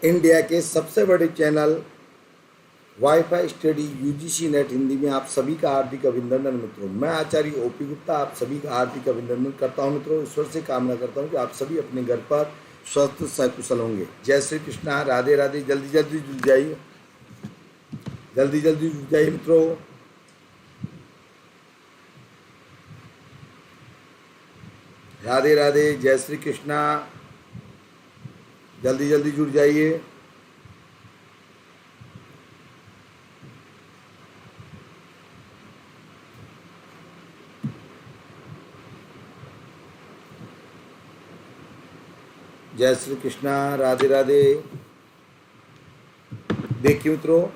India के सबसे बड़े channel wifi study UGC net Hindi में आप सभी का हार्दिक अभिनंदन मित्रों। मैं आचार्य ओपी गुप्ता आप सभी का हार्दिक अभिनंदन करता हूं मित्रों। ईश्वर से कामना करता हूं कि आप सभी अपने घर पर स्वस्थ सकुशल होंगे। जय श्री कृष्णा, राधे राधे। जल्दी जल्दी जुड़ जाइए, जल्दी जल्दी जुड़ जाइए मित्रों। राधे राधे, जय श्री कृष्णा, जल्दी जल्दी जुड़ जाइए। जय श्री कृष्णा, राधे राधे। देखिए मित्रों,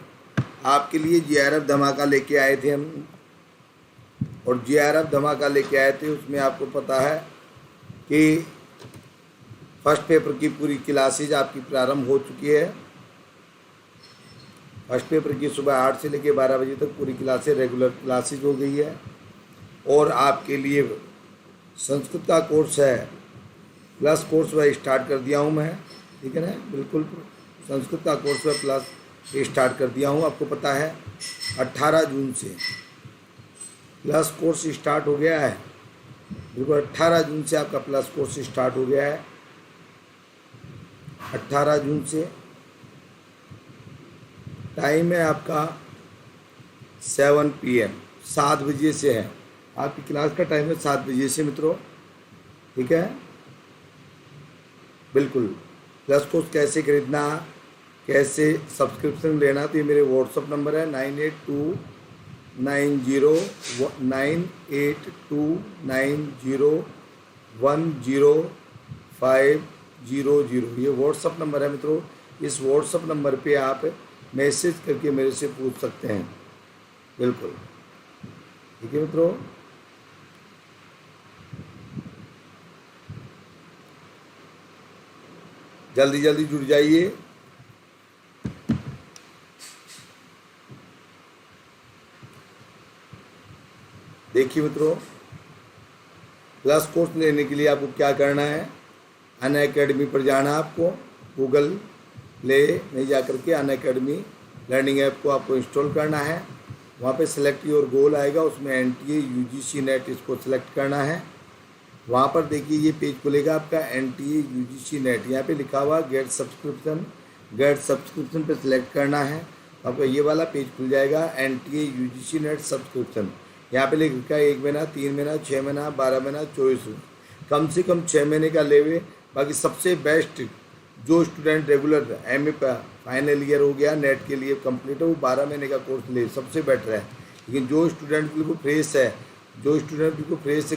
आपके लिए जीआरएफ धमाका लेके आए थे हम, और जीआरएफ धमाका लेके आए थे उसमें आपको पता है कि फर्स्ट पेपर की पूरी क्लासेज आपकी प्रारंभ हो चुकी है। फर्स्ट पेपर की सुबह 8 से लेकर 12 बजे तक पूरी क्लासेज रेगुलर क्लासेज हो गई है। और आपके लिए संस्कृत का कोर्स है, प्लस कोर्स वह स्टार्ट कर दिया हूँ मैं, ठीक है ना। बिल्कुल संस्कृत का कोर्स वह प्लस स्टार्ट कर दिया हूँ। आपको पता है 18 जून से प्लस कोर्स स्टार्ट हो गया है। बिल्कुल 18 जून से आपका प्लस कोर्स स्टार्ट हो गया है। 18 जून से टाइम है आपका 7 PM, 7 बजे से है आपकी क्लास का टाइम है, 7 बजे से मित्रों, ठीक है। बिल्कुल प्लस कोर्स कैसे खरीदना, कैसे सब्सक्रिप्शन लेना, तो ये मेरे व्हाट्सअप नंबर है 9829010500। ये व्हाट्सअप नंबर है मित्रों। इस व्हाट्सअप नंबर पे आप मैसेज करके मेरे से पूछ सकते हैं। बिल्कुल ठीक है मित्रों। जल्दी जल्दी जुड़ जाइए। देखिए मित्रों, प्लस कोर्स लेने के लिए आपको क्या करना है, अनअकैडमी पर जाना है। आपको गूगल प्ले में जा करके अनअकैडमी लर्निंग ऐप को आपको इंस्टॉल करना है। वहाँ पे सिलेक्ट योर गोल आएगा, उसमें NTA UGC नेट इसको सिलेक्ट करना है। वहाँ पर देखिए ये पेज खुलेगा आपका NTA UGC नेट, यहाँ पे लिखा हुआ गेट सब्सक्रिप्शन। गेट सब्सक्रिप्शन पे सिलेक्ट करना है, आपका ये वाला पेज खुल जाएगा NTA UGC नेट सब्सक्रिप्शन। यहाँ पे लिखा है 1 महीना, 3 महीना, 6 महीना, 12 महीना, 24 महीना। कम से कम 6 महीने का लेवे। बाकी सबसे बेस्ट जो student regular MA final year हो गया नेट के लिए कंप्लीट है, वो 12 महीने का कोर्स ले, सबसे बेटर है। लेकिन जो स्टूडेंट बिल्कुल फ्रेश है,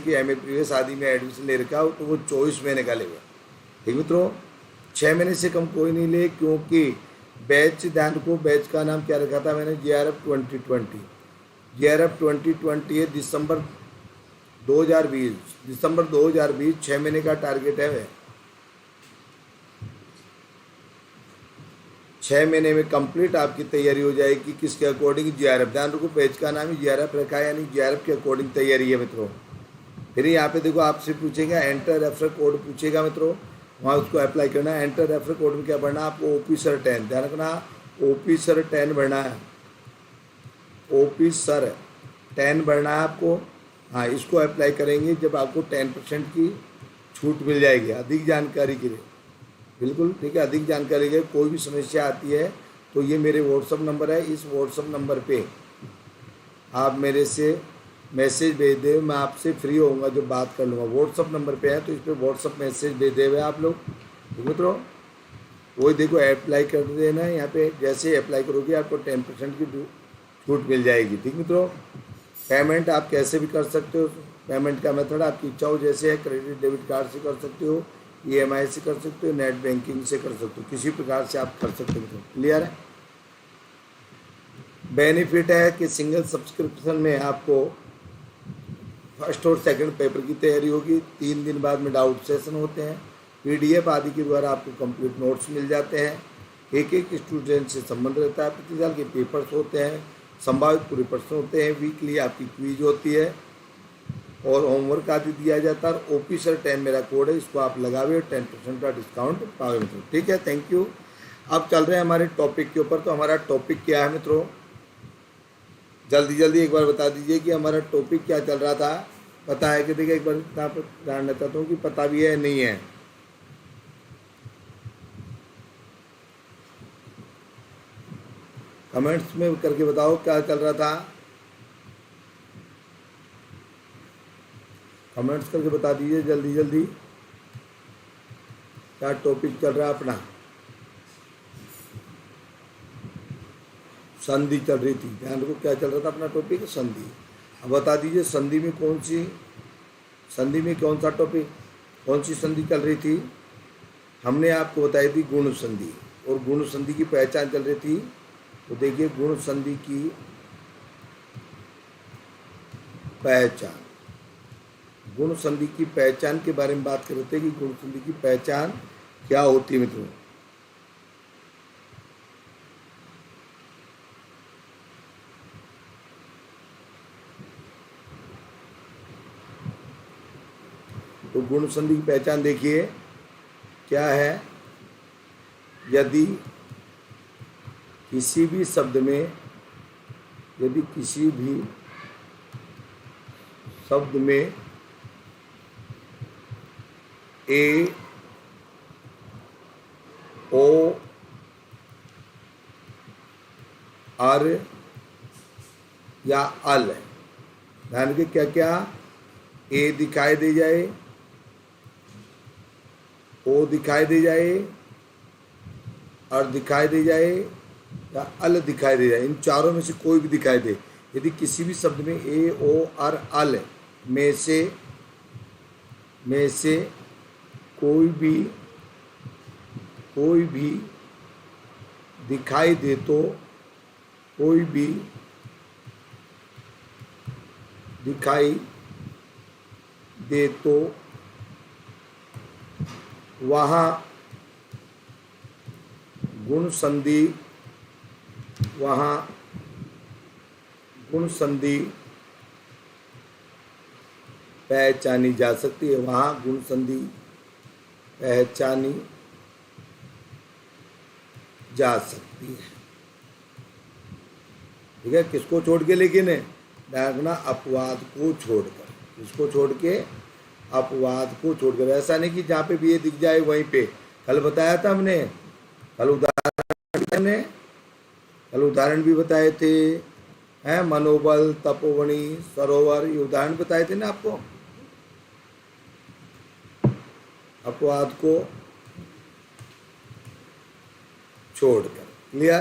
कि MA प्रीवियस आदि में एडमिशन ले रखा हो, तो वो 24 महीने का लेगा। ठीक मित्रों, 6 महीने से कम कोई नहीं ले, क्योंकि बैच, ध्यान रखो बैच का नाम क्या रखा था मैंने, GRF 2020। GRF 2020 है दिसंबर 2020, 6 महीने का टारगेट है। 6 महीने में कंप्लीट आपकी तैयारी हो जाएगी। किसके अकॉर्डिंग, GRF। ध्यान रखो पेज का नाम ही GRF रखा है, यानी GRF के अकॉर्डिंग तैयारी है मित्रों। फिर यहाँ पे देखो आपसे पूछेगा एंटर रेफर कोड पूछेगा मित्रों, वहाँ उसको अप्लाई करना है। एंटर रेफर कोड में क्या भरना है आपको, OP सर 10, ध्यान रखना OP सर 10 भरना है। OP सर 10 भरना है आपको। हाँ, इसको अप्लाई करेंगे जब आपको 10% की छूट मिल जाएगी। अधिक जानकारी के लिए बिल्कुल ठीक है, अधिक जानकारी के लिए कोई भी समस्या आती है तो ये मेरे व्हाट्सअप नंबर है, इस व्हाट्सअप नंबर पे आप मेरे से मैसेज भेज दे, मैं आपसे फ्री होऊंगा जो बात कर लूँगा। व्हाट्सअप नंबर पे है तो इस पर व्हाट्सअप मैसेज भेज दे हुए आप लोग, ठीक मित्रों। वही देखो अप्लाई कर देना है, यहाँ पे जैसे अप्लाई करोगे आपको 10% की छूट मिल जाएगी, ठीक मित्रों। पेमेंट आप कैसे भी कर सकते हो, पेमेंट का मेथड आपकी इच्छा हो, जैसे है क्रेडिट डेबिट कार्ड से कर सकते हो, EMI से कर सकते हो, नेट बैंकिंग से कर सकते हो, किसी प्रकार से आप कर सकते हो। क्लियर है। बेनिफिट है कि सिंगल सब्सक्रिप्शन में आपको फर्स्ट और सेकंड पेपर की तैयारी होगी। 3 दिन बाद में डाउट सेशन होते हैं, PDF आदि के द्वारा आपको कंप्लीट नोट्स मिल जाते हैं। एक स्टूडेंट से संबंध रहता है। प्रति साल के पेपर्स होते हैं, संभावित पूरे प्रश्न होते हैं, वीकली आपकी क्विज होती है और होमवर्क आदि दिया जाता है। OP सर 10 मेरा कोड है, इसको आप लगावे और 10% का डिस्काउंट पावे। ठीक है, थैंक यू। अब चल रहे हैं हमारे टॉपिक के ऊपर। तो हमारा टॉपिक क्या है मित्रों, जल्दी जल्दी एक बार बता दीजिए कि हमारा टॉपिक क्या चल रहा था। पता है कि देखिए, एक बार इतना जानना चाहता हूँ कि पता भी है नहीं है। कमेंट्स में करके बताओ क्या चल रहा था, कमेंट्स करके बता दीजिए जल्दी जल्दी क्या टॉपिक चल रहा है अपना। संधि चल रही थी, ध्यान रखो क्या चल रहा था अपना टॉपिक, संधि। अब बता दीजिए संधि में कौन सी, संधि में कौन सा टॉपिक, कौन सी संधि चल रही थी। हमने आपको बताई थी गुण संधि, और गुण संधि की पहचान चल रही थी। तो देखिए गुण संधि की पहचान, गुण संधि की पहचान के बारे में बात कर रहे थे कि गुण संधि की पहचान क्या होती है मित्रों। तो गुण संधि की पहचान देखिए क्या है। यदि किसी भी शब्द में, यदि किसी भी शब्द में ए, ओ, आर या अल, ध्यान के क्या क्या, ए दिखाई दे जाए, ओ दिखाई दे जाए, और दिखाई दे जाए, या अल दिखाई दे जाए, इन चारों में से कोई भी दिखाई दे। यदि किसी भी शब्द में ए, ओ, आर, अल में से कोई भी दिखाई दे, तो कोई भी दिखाई दे तो वहाँ गुण संधि, वहाँ गुण संधि पहचानी जा सकती है, वहाँ गुण संधि पहचानी जा सकती है। ठीक है, किसको छोड़ के, लेकिन डाकना अपवाद को छोड़कर, किसको छोड़ के, अपवाद को छोड़कर। ऐसा नहीं कि जहाँ पे भी ये दिख जाए वहीं पे। कल बताया था हमने, कल उदाहरण भी बताए थे, हैं, मनोबल, तपोवनी, सरोवर, ये उदाहरण बताए थे ना आपको, अपवाद को छोड़कर। क्लियर।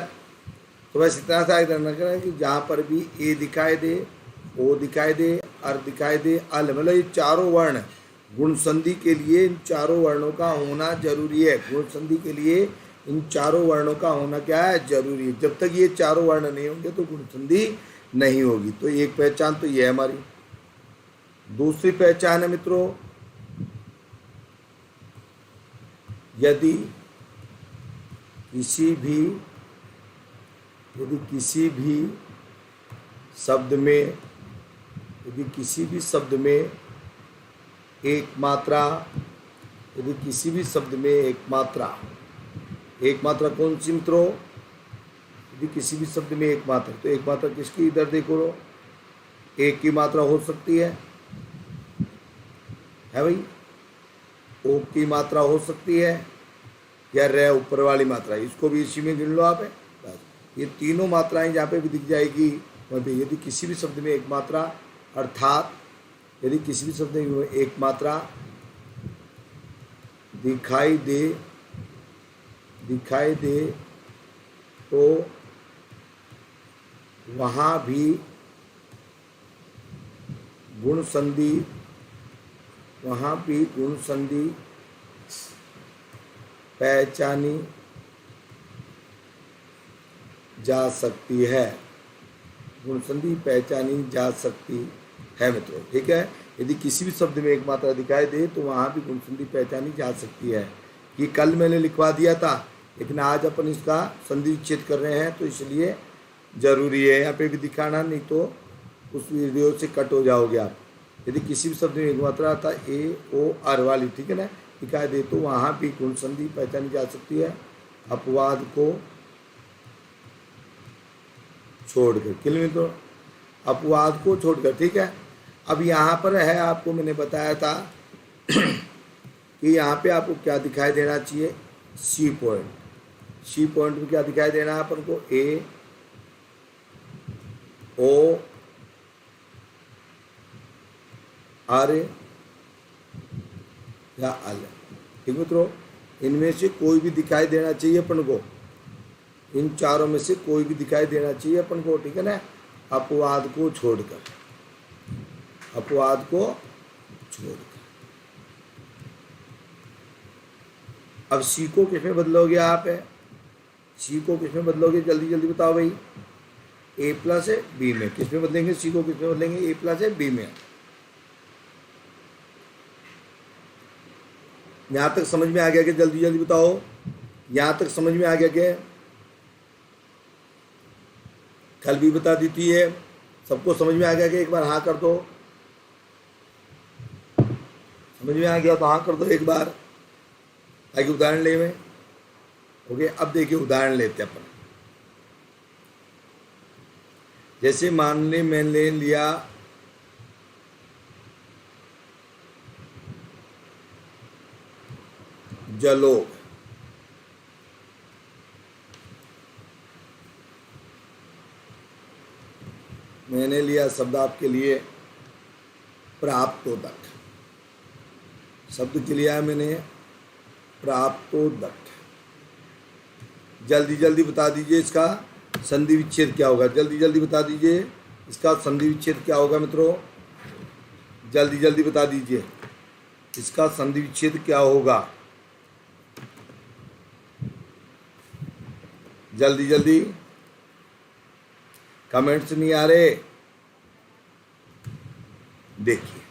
तो बस इतना सा करना करें कि जहाँ पर भी ए दिखाई दे, ओ दिखाई दे, अर दिखाई दे, अल, मतलब ये चारों वर्ण गुण संधि के लिए इन चारों वर्णों का होना जरूरी है। गुण संधि के लिए इन चारों वर्णों का होना क्या है, जरूरी है। जब तक ये चारों वर्ण नहीं होंगे तो गुण संधि नहीं होगी। तो एक पहचान तो ये है हमारी। दूसरी पहचान है मित्रों, यदि किसी भी शब्द में, यदि किसी भी शब्द में एक मात्रा, यदि किसी भी शब्द में एक मात्रा, एक मात्रा कौन सी मित्रों, यदि किसी भी शब्द में एक मात्रा, तो एक मात्रा किसकी, इधर देखो, एक की मात्रा हो सकती है भाई, ओ की मात्रा हो सकती है, या रे ऊपर वाली मात्रा, इसको भी इसी में गिन लो आप। बस ये तीनों मात्राएं जहाँ पे भी दिख जाएगी वहीं पे, यदि किसी भी शब्द में एक मात्रा, अर्थात यदि किसी भी शब्द में एक मात्रा दिखाई दे तो वहाँ भी गुण संधि, वहाँ भी गुण संधि पहचानी जा सकती है, गुण संधि पहचानी जा सकती है मित्रों। ठीक है, यदि किसी भी शब्द में एक मात्रा दिखाई दे तो वहाँ भी गुण संधि पहचानी जा सकती है। ये कल मैंने लिखवा दिया था, लेकिन आज अपन इसका संधि विच्छेद कर रहे हैं, तो इसलिए ज़रूरी है यहाँ पे भी दिखाना, नहीं तो उस वीडियो से कट हो जाओगे आप। यदि किसी भी शब्द में एक मात्रा था ए, ओ, आर वाली, ठीक है ना, दिखाई दे तो वहाँ भी गुण संधि पहचानी जा सकती है। अपवाद को छोड़कर, क्लियर मित्रों, अपवाद को छोड़कर, ठीक है। अब यहाँ पर है, आपको मैंने बताया था कि यहाँ पे आपको क्या दिखाई देना चाहिए, सी पॉइंट। सी पॉइंट में क्या दिखाई देना है अपन को, ए ओ आर या अल, ठीक मित्रों, इनमें से कोई भी दिखाई देना चाहिए अपन को, इन चारों में से कोई भी दिखाई देना चाहिए अपन को, ठीक है ना, अपवाद को छोड़कर, अपवाद को छोड़कर। अब सी को किसमें बदलोगे आप, है सी को किसमें बदलोगे, जल्दी जल्दी बताओ भाई, ए प्लस है बी में, किसमें बदलेंगे, सी को किसमें बदलेंगे, ए प्लस है बी में। यहां तक समझ में आ गया कि, जल्दी जल्दी बताओ, यहां तक समझ में आ गया कि, कल भी बता देती है, सबको समझ में आ गया कि, एक बार हाँ कर दो, समझ में आ गया तो हाँ कर दो एक बार, ताकि उदाहरण ले में। ओके, अब देखिए उदाहरण लेते हैं अपन। जैसे मान ले मैंने लिया जलोग, मैंने लिया शब्द आपके लिए प्राप्तोदक, शब्द के लिया मैंने प्राप्तोदक। जल्दी जल्दी बता दीजिए इसका संधि विच्छेद क्या होगा, जल्दी जल्दी बता दीजिए इसका संधि विच्छेद क्या होगा मित्रों, जल्दी जल्दी बता दीजिए इसका संधि विच्छेद क्या होगा, जल्दी जल्दी, कमेंट्स नहीं आ रहे। देखिए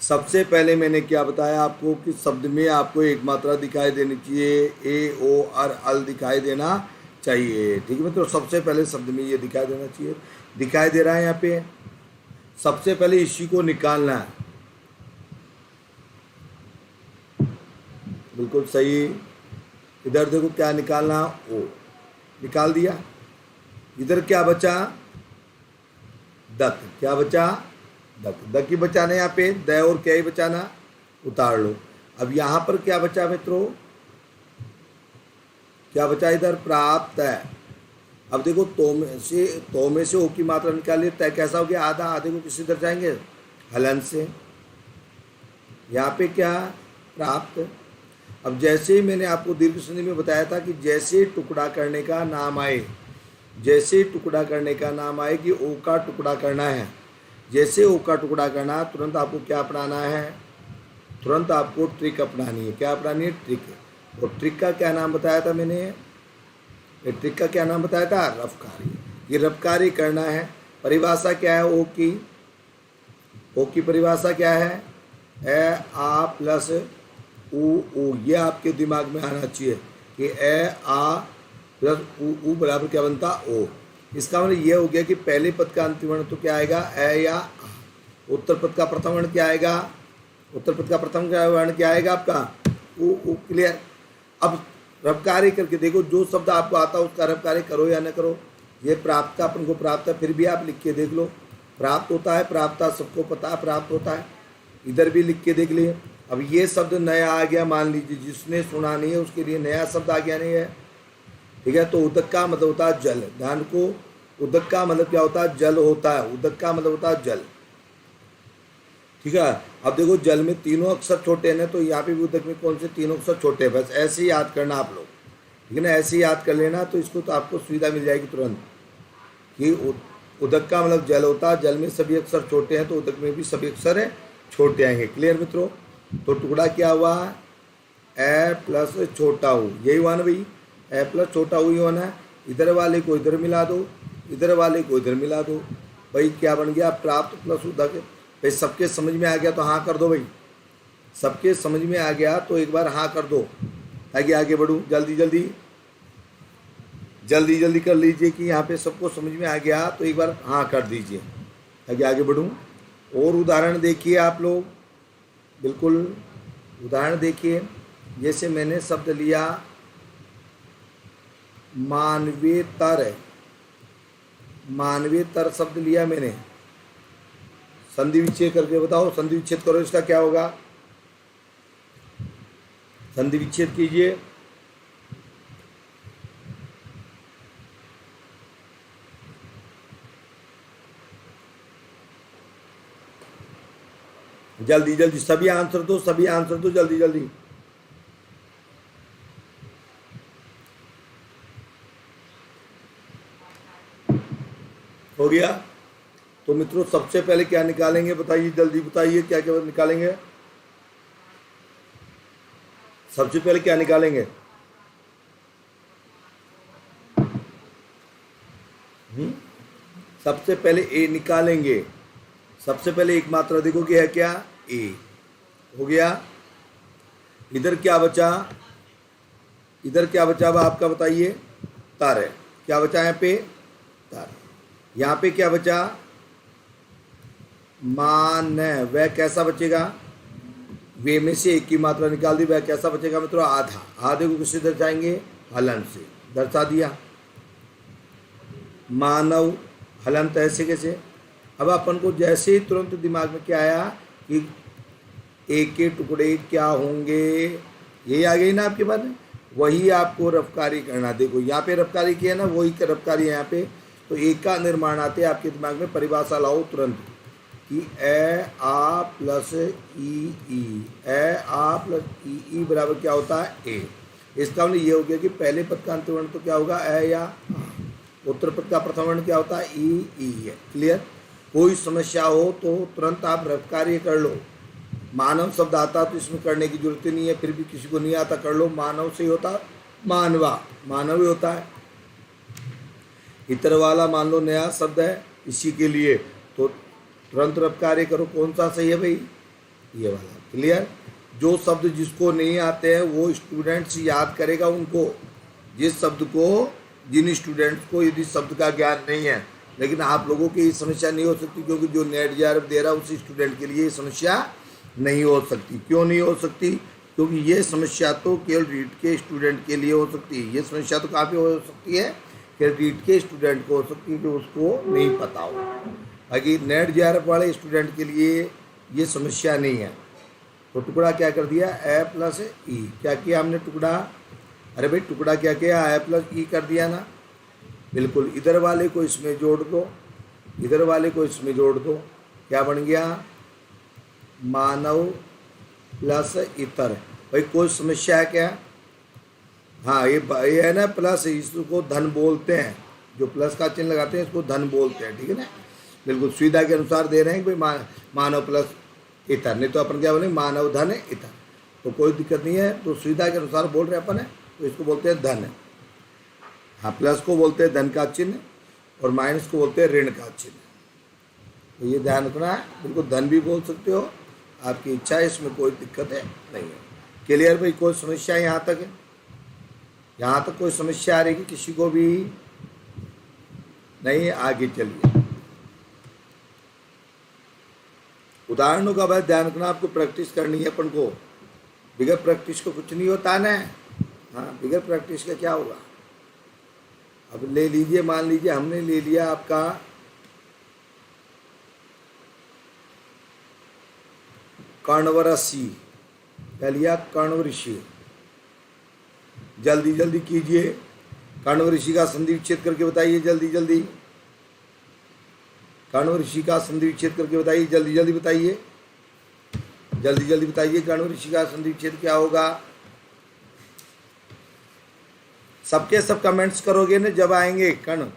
सबसे पहले मैंने क्या बताया आपको कि शब्द में आपको एक मात्रा दिखाई देनी चाहिए, ए ओ और अल दिखाई देना चाहिए, ठीक है मित्रों। सबसे पहले शब्द में ये दिखाई देना चाहिए, दिखाई दे रहा है यहाँ पे। सबसे पहले इसी को निकालना है, बिल्कुल सही। इधर देखो क्या निकालना, ओ निकाल दिया। इधर क्या बचा, दक, क्या बचा, दक, दक ही बचाना यहाँ पे, द और क्या ही बचाना, उतार लो। अब यहाँ पर क्या बचा मित्रों, क्या बचा इधर, प्राप्त है। अब देखो तो में से ओ की मात्रा निकालिए, तय कैसा हो गया, आधा, आधे को किसी तरह जाएंगे, हलन से। यहाँ पे क्या, प्राप्त। अब जैसे ही मैंने आपको दीर्घ संधि में बताया था कि जैसे टुकड़ा करने का नाम आए, जैसे टुकड़ा करने का नाम आए कि ओ का टुकड़ा करना है, जैसे ओ का टुकड़ा करना, तुरंत आपको क्या अपनाना है, तुरंत आपको ट्रिक अपनानी है। क्या अपनानी है, ट्रिक। और ट्रिक का क्या नाम बताया था मैंने, ये ट्रिक का क्या नाम बताया था, रफकारी। ये रफकारी करना है। परिभाषा क्या है ओ की, ओ की परिभाषा क्या है, ए आ प्लस ऊ, ये आपके दिमाग में आना चाहिए कि ए आ प्लस ऊ बराबर क्या बनता, ओ। इसका मतलब ये हो गया कि पहले पद का अंतिम वर्ण तो क्या आएगा, ए या आ। उत्तर पद का प्रथम वर्ण क्या आएगा, उत्तर पद का प्रथम वर्ण क्या आएगा आपका, ऊ। क्लियर। अब रफकारी करके देखो, जो शब्द आपको आता है उसका रफकारी करो या न करो। ये प्राप्त का अपन को प्राप्त है, फिर भी आप लिख के देख लो, प्राप्त होता है, प्राप्त सबको पता है प्राप्त होता है, इधर भी लिख के देख लिए। अब ये शब्द नया आ गया, मान लीजिए जिसने सुना नहीं है उसके लिए नया शब्द आ गया नहीं है, ठीक है। तो उदक का मतलब होता है जल, ध्यान को, उदक का मतलब क्या होता है, जल होता है, उदक का मतलब होता है जल, ठीक है। अब देखो जल में तीनों अक्षर छोटे हैं, तो यहाँ पे भी उदक में कौन से तीनों अक्षर छोटे हैं, बस ऐसे ही याद करना आप लोग, ठीक है ना। ऐसे ही याद कर लेना, तो इसको तो आपको सुविधा मिल जाएगी तुरंत कि उदक का मतलब जल होता है, जल में सभी अक्षर छोटे हैं, तो उदक में भी सभी अक्षर है छोटे आएंगे। क्लियर मित्रों। तो टुकड़ा क्या हुआ, ए प्लस छोटा ऊ, यही हुआ ना भाई, ए प्लस छोटा ऊ ही होना है। इधर वाले को इधर मिला दो, इधर वाले को इधर मिला दो, भाई क्या बन गया, प्राप्त प्लस उदक। भाई सबके समझ में आ गया तो हाँ कर दो, भाई सबके समझ में आ गया तो एक बार हाँ कर दो, ताकि आगे बढ़ूँ। जल्दी जल्दी जल्दी जल्दी कर लीजिए कि यहाँ पे सबको समझ में आ गया, तो एक बार हाँ कर दीजिए ताकि आगे बढ़ूँ। और उदाहरण देखिए आप लोग, बिल्कुल उदाहरण देखिए। जैसे मैंने शब्द लिया मानवेतर है, मानवेतर शब्द लिया मैंने, संधि विच्छेद करके बताओ, संधि विच्छेद करो, इसका क्या होगा? संधि विच्छेद कीजिए। जल्दी जल्दी सभी आंसर दो, सभी आंसर दो, जल्दी जल्दी। हो गया? तो मित्रों सबसे पहले क्या निकालेंगे बताइए, जल्दी बताइए, क्या क्या निकालेंगे? सबसे पहले क्या निकालेंगे? सबसे पहले ए निकालेंगे। सबसे पहले एक मात्रा देखो कि है क्या? ए। हो गया? इधर क्या बचा? इधर क्या बचा हुआ आपका बताइए? तार है। क्या बचा यहाँ पे? तार। यहाँ पे क्या बचा? मान। वह कैसा बचेगा? वे में से एक की मात्रा निकाल दी, वह कैसा बचेगा मित्रों? आधा। आधे को किससे दर्शाएंगे? हलन से। दर्शा दिया। मानव हलंत ऐसे कैसे? अब अपन को जैसे ही तुरंत दिमाग में क्या आया कि एक के टुकड़े क्या होंगे, यही आ गई ना आपके पास में, वही आपको रफकारी करना। देखो यहाँ पे रफकारी किया ना, वही रफकारी है यहाँ पे। तो एक का निर्माण आते आपके दिमाग में, परिभाषा लाओ तुरंत कि ए आ प्लस ई ई, ए आ प्लस ई बराबर क्या होता है? ए। इसका मतलब ये हो गया कि पहले पद का अंतवर्ण तो क्या होगा? ए या आ। उत्तर पद का प्रथम वर्ण क्या होता है? ई है। क्लियर? कोई समस्या हो तो तुरंत आप रफ कार्य कर लो। मानव शब्द आता तो इसमें करने की जरूरत ही नहीं है, फिर भी किसी को नहीं आता कर लो। मानव से ही होता, मानवा, मानव ही होता है। इतर वाला मान लो नया शब्द है इसी के लिए, तो तुरंत रफ कार्य करो। कौन सा सही है भाई? ये वाला। क्लियर? जो शब्द जिसको नहीं आते हैं वो स्टूडेंट्स याद करेगा उनको। जिस शब्द को, जिन स्टूडेंट्स को यदि शब्द का ज्ञान नहीं है, लेकिन आप लोगों की ये समस्या नहीं हो सकती, क्योंकि जो नेट जेआरएफ दे रहा है उसी स्टूडेंट के लिए ये समस्या नहीं हो सकती। क्यों नहीं हो सकती? क्योंकि ये समस्या तो केवल रीट के स्टूडेंट के लिए हो सकती है। ये समस्या तो काफ़ी हो सकती है केवल रीट के स्टूडेंट को हो सकती है जो उसको नहीं पता हो। बाकी नेट जेआरएफ वाले स्टूडेंट के लिए ये समस्या नहीं है। तो टुकड़ा क्या कर दिया? ए प्लस ई। क्या किया हमने? टुकड़ा, अरे भाई टुकड़ा क्या किया? ए प्लस ई कर दिया ना। बिल्कुल। इधर वाले को इसमें जोड़ दो, इधर वाले को इसमें जोड़ दो। क्या बन गया? मानव प्लस इतर। भाई कोई समस्या है क्या? हाँ, ये है ना प्लस, इसको धन बोलते हैं। जो प्लस का चिन्ह लगाते हैं इसको धन बोलते हैं। ठीक है ना? बिल्कुल सुविधा के अनुसार दे रहे हैं कि भाई मानव प्लस इतर, नहीं तो अपन क्या बोलेंगे? मानव धन इतर। तो कोई दिक्कत नहीं है, तो सुविधा के अनुसार बोल रहे हैं अपन है, तो इसको बोलते हैं धन। हाँ, प्लस को बोलते हैं धन का चिन्ह और माइनस को बोलते हैं ऋण का चिन्ह। तो ये ध्यान रखना है। बिल्कुल धन भी बोल सकते हो, आपकी इच्छा है, इसमें कोई दिक्कत है नहीं है। क्लियर भाई? कोई समस्या यहाँ तक है? यहाँ तक कोई समस्या आ रही है किसी को भी? नहीं? आगे चलिए। उदाहरणों का भाई ध्यान रखना, आपको प्रैक्टिस करनी है अपन को। बिगैर प्रैक्टिस को कुछ नहीं होता ना। हाँ, बिगैर प्रैक्टिस का क्या होगा? अब ले लीजिए, मान लीजिए हमने ले लिया आपका कर्णवरसी, क्या लिया? कर्णवृषि। जल्दी जल्दी कीजिए, कर्णवृषि का संधि विच्छेद करके बताइए, जल्दी जल्दी। कर्णवृषि का संधि विच्छेद करके बताइए, जल्दी जल्दी बताइए, जल्दी जल्दी बताइए। कर्णवृषि का संधि विच्छेद क्या होगा? सबके सब कमेंट्स करोगे ना जब आएंगे कर्ण?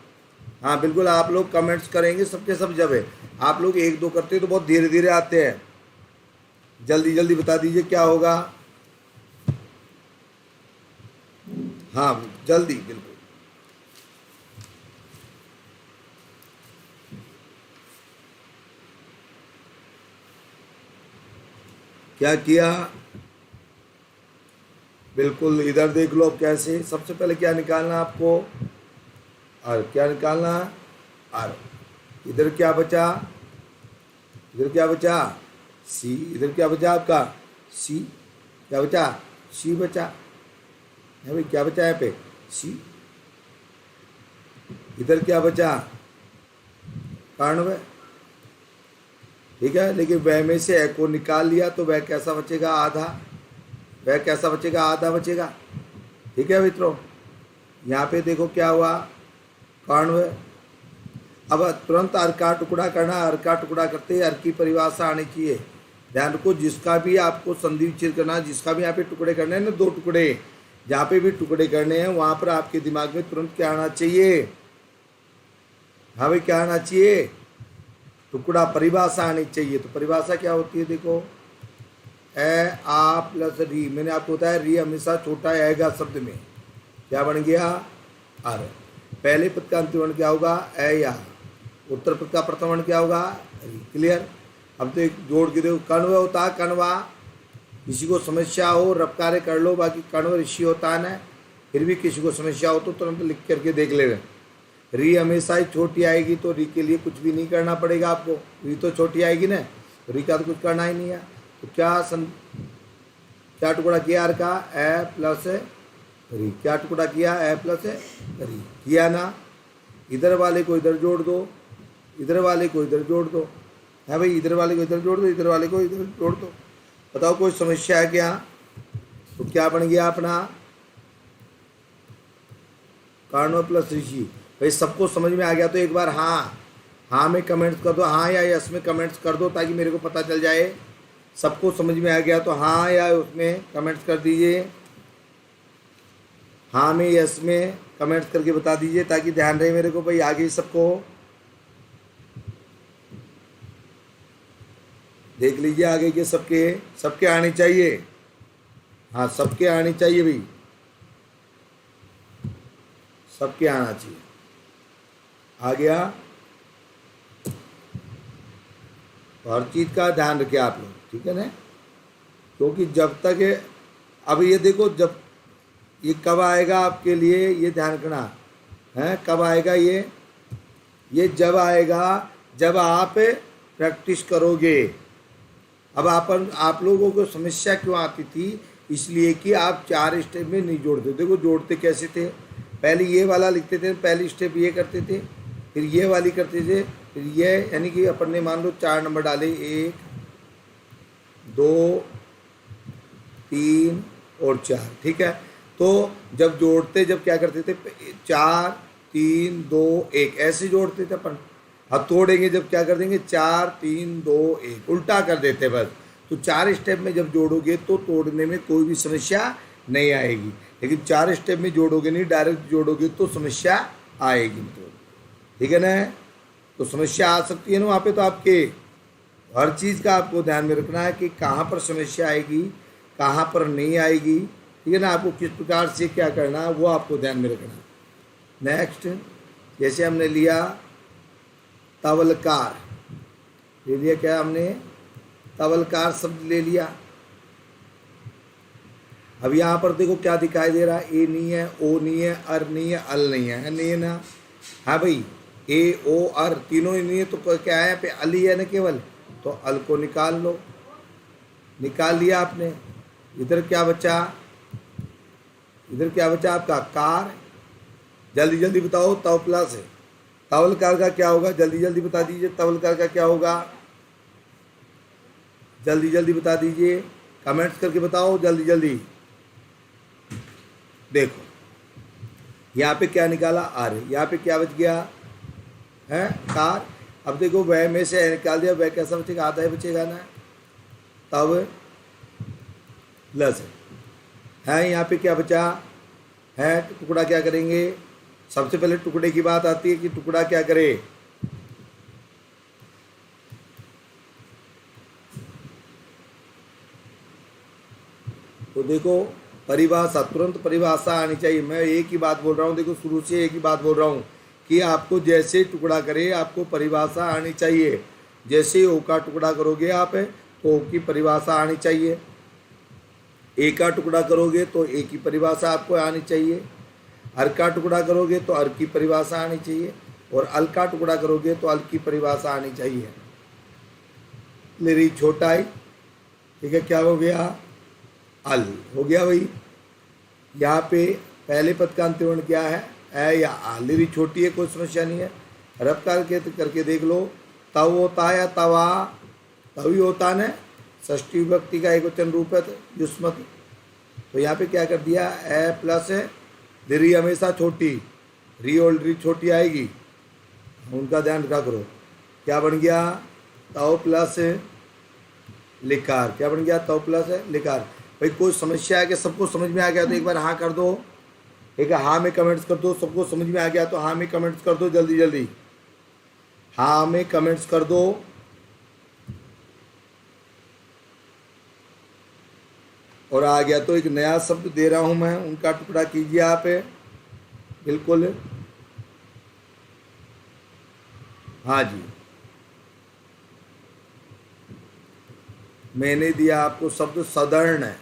हाँ बिल्कुल, आप लोग कमेंट्स करेंगे सबके सब जब है। आप लोग एक दो करते तो बहुत धीरे धीरे आते हैं। जल्दी जल्दी बता दीजिए क्या होगा। हाँ जल्दी, बिल्कुल। क्या किया? बिल्कुल, इधर देख लो अब कैसे। सबसे पहले क्या निकालना आपको? और क्या निकालना? और इधर क्या बचा? इधर क्या बचा? सी। इधर क्या बचा आपका? सी। क्या बचा? सी बचा है भाई। क्या बचा यहाँ पे? सी। इधर क्या बचा, कारणवय, ठीक है। लेकिन वह में से ए को निकाल लिया तो वह कैसा बचेगा, आधा, वह कैसा बचेगा, आधा बचेगा, ठीक है मित्रों। यहाँ पे देखो क्या हुआ, कारणवय। अब तुरंत अर्क का टुकड़ा करना, अर्क का टुकड़ा करते ही अर्क की परिभाषा आनी चाहिए। ध्यान रखो, जिसका भी आपको संधि विच्छेद करना, जिसका भी यहाँ पे टुकड़े करने हैं ना, दो टुकड़े, जहाँ पे भी टुकड़े करने हैं वहाँ पर आपके दिमाग में तुरंत क्या आना चाहिए, हाँ भाई क्या आना चाहिए, टुकड़ा परिभाषा आनी चाहिए। तो परिभाषा क्या होती है, देखो ए आ प्लस री, मैंने आपको बताया री हमेशा छोटा आएगा शब्द में, क्या बन गया, आर। पहले पद का अंतिम वर्ण क्या होगा, ए या, उत्तर पद का प्रथम वर्ण क्या होगा, री। क्लियर। अब तो एक जोड़ के देखो, कण्व होता है, कण्वा, किसी को समस्या हो रब कार्य कर लो, बाकी कण्व ऋषि होता है ना, फिर भी किसी को समस्या हो तो तुरंत लिख करके देख ले। री हमेशा ही छोटी आएगी, तो री के लिए कुछ भी नहीं करना पड़ेगा आपको, री तो छोटी आएगी ना, तो री का तो कुछ करना ही नहीं है। तो क्या टुकड़ा किया आर का, ए प्लस री, क्या टुकड़ा किया, ए प्लस री किया ना। इधर वाले को इधर जोड़ दो, इधर वाले को इधर जोड़ दो, है भाई, इधर वाले को इधर जोड़ दो, इधर वाले को इधर जोड़ दो। बताओ कोई समस्या है क्या। तो क्या बन गया अपना, कारणव प्लस ऋषि। भाई सबको समझ में आ गया तो एक बार हाँ में कमेंट्स कर दो, हाँ या यस में कमेंट्स कर दो, ताकि मेरे को पता चल जाए। सबको समझ में आ गया तो हाँ या उसमें कमेंट्स कर दीजिए, हाँ में यस में कमेंट्स करके बता दीजिए, ताकि ध्यान रहे मेरे को भाई आगे सबको। देख लीजिए आगे के सबके आनी चाहिए, हाँ सबके आनी चाहिए भाई, सबके आना चाहिए। आ गया, तो हर चीज़ का ध्यान रखिए आप लोग, ठीक है ना। क्योंकि जब तक अब ये देखो, जब ये कब आएगा आपके लिए, ये ध्यान रखना है, कब आएगा ये जब आएगा जब आप प्रैक्टिस करोगे। अब आप लोगों को समस्या क्यों आती थी, इसलिए कि आप 4 स्टेप में नहीं जोड़ते। देखो जोड़ते कैसे थे, पहले ये वाला लिखते थे, पहली स्टेप ये करते थे, फिर ये वाली करते थे, फिर ये, यानी कि अपन ने मान लो 4 नंबर डाले, 1 2 3 और 4, ठीक है। तो जब जोड़ते, जब क्या करते थे, 4 3 2 1 ऐसे जोड़ते थे अपन। अब तोड़ेंगे जब क्या कर देंगे, 4 3 2 1, उल्टा कर देते बस। तो 4 स्टेप में जब जोड़ोगे तो तोड़ने में कोई भी समस्या नहीं आएगी, लेकिन 4 स्टेप में जोड़ोगे नहीं, डायरेक्ट जोड़ोगे तो समस्या आएगी, तो ठीक है ना। तो समस्या आ सकती है ना वहाँ पे, तो आपके हर चीज़ का आपको ध्यान में रखना है कि कहाँ पर समस्या आएगी, कहाँ पर नहीं आएगी, ठीक है ना। आपको किस प्रकार से क्या करना है वो आपको ध्यान में रखना। नेक्स्ट, जैसे हमने लिया तवलकार, ले लिया क्या हमने, तवलकार शब्द ले लिया। अब यहाँ पर देखो क्या दिखाई दे रहा है, ए नहीं है, ओ नहीं है, अर नहीं है, अल नहीं है, नहीं है ना। हाँ भाई, ए ओ अर तीनों ही नहीं है, तो क्या है यहाँ पे, अल ही है ना केवल, तो अल को निकाल लो। निकाल लिया आपने। इधर क्या बचा, इधर क्या बचा आपका, कार। जल्दी जल्दी बताओ, तव प्लस है, तवलकार का क्या होगा, जल्दी जल्दी बता दीजिए, तवलकार का क्या होगा, जल्दी जल्दी बता दीजिए, कमेंट्स करके बताओ जल्दी जल्दी। देखो यहाँ पे क्या निकाला, आर, यहाँ पे क्या बच गया है, कार। अब देखो वह में से निकाल दिया, वह कैसा बचेगा, आधा ही बचेगा ना, तब प्लस है। यहाँ पे क्या बचा है, टुकड़ा क्या करेंगे, सबसे पहले टुकड़े की बात आती है कि टुकड़ा क्या करे। तो देखो परिभाषा, तुरंत परिभाषा आनी चाहिए। मैं एक ही बात बोल रहा हूँ, देखो शुरू से एक ही बात बोल रहा हूँ कि आपको जैसे टुकड़ा करे आपको परिभाषा आनी चाहिए। जैसे ओ का टुकड़ा करोगे आप तो ओ की परिभाषा आनी चाहिए, ए का टुकड़ा करोगे तो ए की परिभाषा आपको आनी चाहिए, अर का टुकड़ा करोगे तो अर की परिभाषा आनी चाहिए, और अल का टुकड़ा करोगे तो अल की परिभाषा आनी चाहिए। मेरी छोटा है, ठीक है, क्या हो गया, अल हो गया भाई। यहाँ पे पहले पद का अंतिम वर्ण क्या है, ए या आ। लिरी छोटी है, कोई समस्या नहीं है। रब करके देख लो। तव होता है या तवा, तभी होता है, षष्ठी विभक्ति का एक वचन रूप है युष्मत। तो यहाँ पे क्या कर दिया, ए प्लस है, लिरी हमेशा छोटी, री और री छोटी आएगी, उनका ध्यान रखा करो। क्या बन गया, तव प्लस लिकार। क्या बन गया, तव प्लस लिकार। भाई कोई समस्या है कि सबको समझ में आ गया तो एक बार हाँ कर दो, एक हाँ में कमेंट्स कर दो। सबको समझ में आ गया तो हाँ में कमेंट्स कर दो, जल्दी जल्दी हाँ में कमेंट्स कर दो। और आ गया तो एक नया शब्द दे रहा हूं मैं, उनका टुकड़ा कीजिए आप, बिल्कुल। हाँ जी, मैंने दिया आपको शब्द सदर्ण है।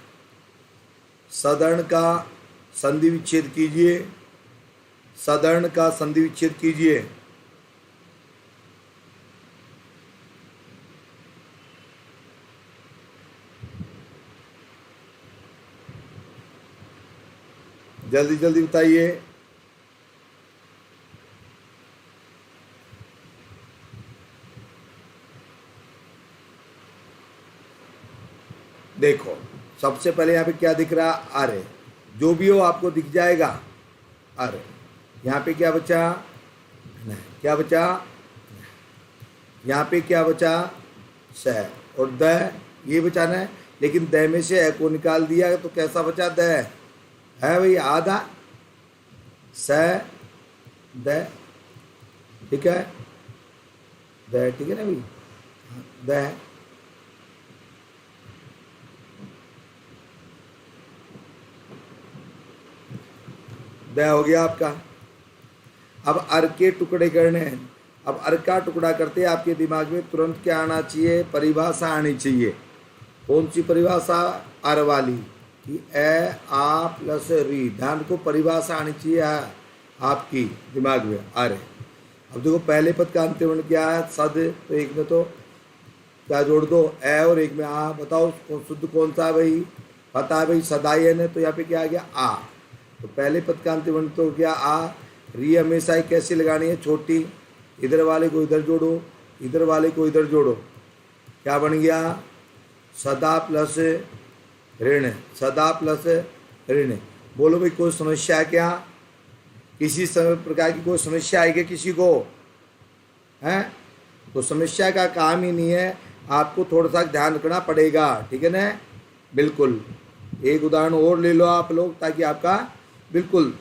सदर्ण का संधि विच्छेद कीजिए, सदर्ण का संधि विच्छेद कीजिए। जल्दी जल्दी बताइए। देखो सबसे पहले यहाँ पे क्या दिख रहा, अरे जो भी हो आपको दिख जाएगा। अरे यहाँ पे क्या बचा, नहीं क्या बचा, यहाँ पे क्या बचा, स और द, ये बचाना है। लेकिन द में से ए को निकाल दिया तो कैसा बचा, द है भाई, आधा स द, ठीक है, द, ठीक है ना भाई, द है। द हो गया आपका। अब अर के टुकड़े करने हैं। अब अर का टुकड़ा करते आपके दिमाग में तुरंत क्या आना चाहिए, परिभाषा आनी चाहिए। कौन सी परिभाषा, अर वाली, कि ए आ प्लस री। ध्यान को परिभाषा आनी चाहिए आपकी दिमाग में, अरे। अब देखो पहले पद का अंत्यवर्ण क्या है, सद। तो एक में तो क्या जोड़ दो, ए और एक में आ। बताओ शुद्ध कौन सा है भाई, पता है भाई, सदाई है। तो यहाँ पे क्या आ गया, आ। तो पहले पद का अंतिम तो क्या, आ। री हमेशा ही कैसे लगानी है, छोटी। इधर वाले को इधर जोड़ो, इधर वाले को इधर जोड़ो। क्या बन गया, सदा प्लस ऋण, सदा प्लस ऋण। बोलो भाई कोई समस्या है क्या, किसी प्रकार की कोई समस्या है क्या किसी को, है? तो समस्या का काम ही नहीं है, आपको थोड़ा सा ध्यान रखना पड़ेगा, ठीक है ना, बिल्कुल। एक उदाहरण और ले लो आप लोग, ताकि आपका बिल्कुल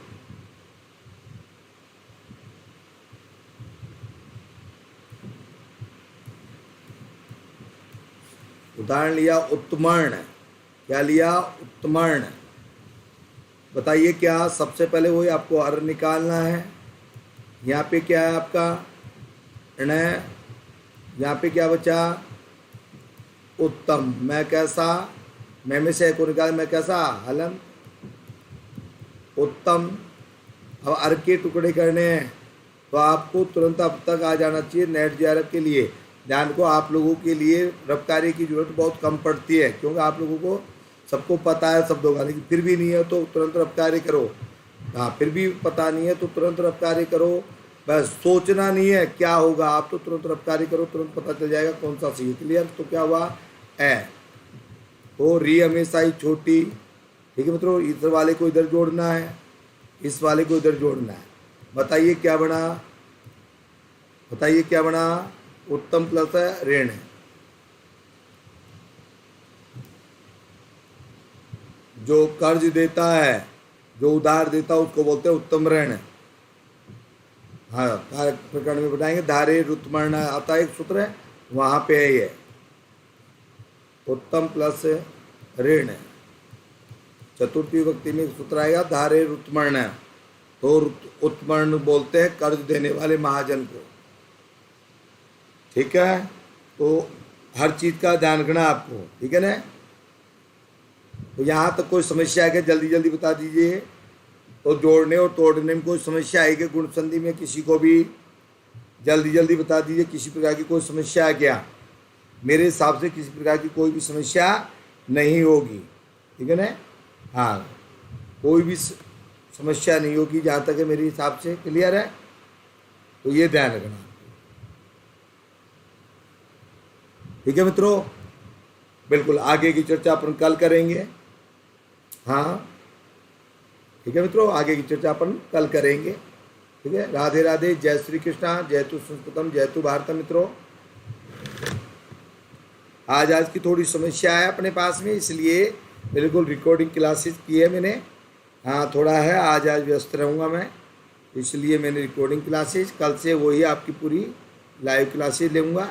उदाहरण लिया, उत्तमर्ण। क्या लिया, उत्तमर्ण। बताइए क्या, सबसे पहले वही आपको अर निकालना है। यहाँ पे क्या है आपका, ण। यहाँ पे क्या बचा, उत्तम। मैं कैसा, मैं में से को निकाल, मैं कैसा, हलन, उत्तम। अब अर के टुकड़े करने हैं तो आपको तुरंत अब तक आ जाना चाहिए नेट जेआरएफ के लिए। ध्यान को, आप लोगों के लिए रब कार्य की जरूरत बहुत कम पड़ती है, क्योंकि आप लोगों को सबको पता है शब्दों का, लेकिन फिर भी नहीं है तो तुरंत रब कार्य करो। हाँ, फिर भी पता नहीं है तो तुरंत रब कार्य करो। बस सोचना नहीं है क्या होगा, आप तो तुरंत रब कार्य करो, तुरंत पता चल जाएगा कौन सा सही है। क्लियर? तो क्या हुआ, ए। तो री हमेशा ही छोटी, ठीक है मित्रों। इधर वाले को इधर जोड़ना है, इस वाले को इधर जोड़ना है। बताइए क्या बना, बताइए क्या बना, उत्तम प्लस ऋण। जो कर्ज देता है, जो उधार देता है, उसको बोलते हैं उत्तम ऋण। हाँ, प्रकरण में बताएंगे, धारे रुत्मर्ण आता है एक सूत्र है, वहां पे है ये उत्तम प्लस ऋण। चतुर्थी विभक्ति में एक सूत्र आएगा, धारे रुत्मर्ण। तो उत्मर्ण बोलते हैं कर्ज देने वाले महाजन को, ठीक है। तो हर चीज का ध्यान रखना आपको, ठीक है ना। तो यहाँ तक कोई समस्या है क्या, जल्दी जल्दी बता दीजिए। तो जोड़ने और तोड़ने में कोई समस्या है क्या, गुण संधि में किसी को भी जल्दी जल्दी बता दीजिए, किसी प्रकार की कोई समस्या है क्या। मेरे हिसाब से किसी प्रकार की कोई भी समस्या नहीं होगी, ठीक है ना। हाँ, कोई भी समस्या नहीं होगी, जहाँ तक है मेरे हिसाब से क्लियर है। तो ये ध्यान रखना, ठीक है मित्रों। बिल्कुल आगे की चर्चा अपन कल करेंगे। हाँ ठीक है मित्रों, आगे की चर्चा अपन कल करेंगे। ठीक है, राधे राधे, जय श्री कृष्णा, जयतु संस्कृतम, जयतु भारतम। मित्रों आज की थोड़ी समस्या है अपने पास में, इसलिए बिल्कुल रिकॉर्डिंग क्लासेस की है मैंने। हाँ थोड़ा है, आज व्यस्त रहूँगा मैं, इसलिए मैंने रिकॉर्डिंग क्लासेस, कल से वही आपकी पूरी लाइव क्लासेस लूँगा।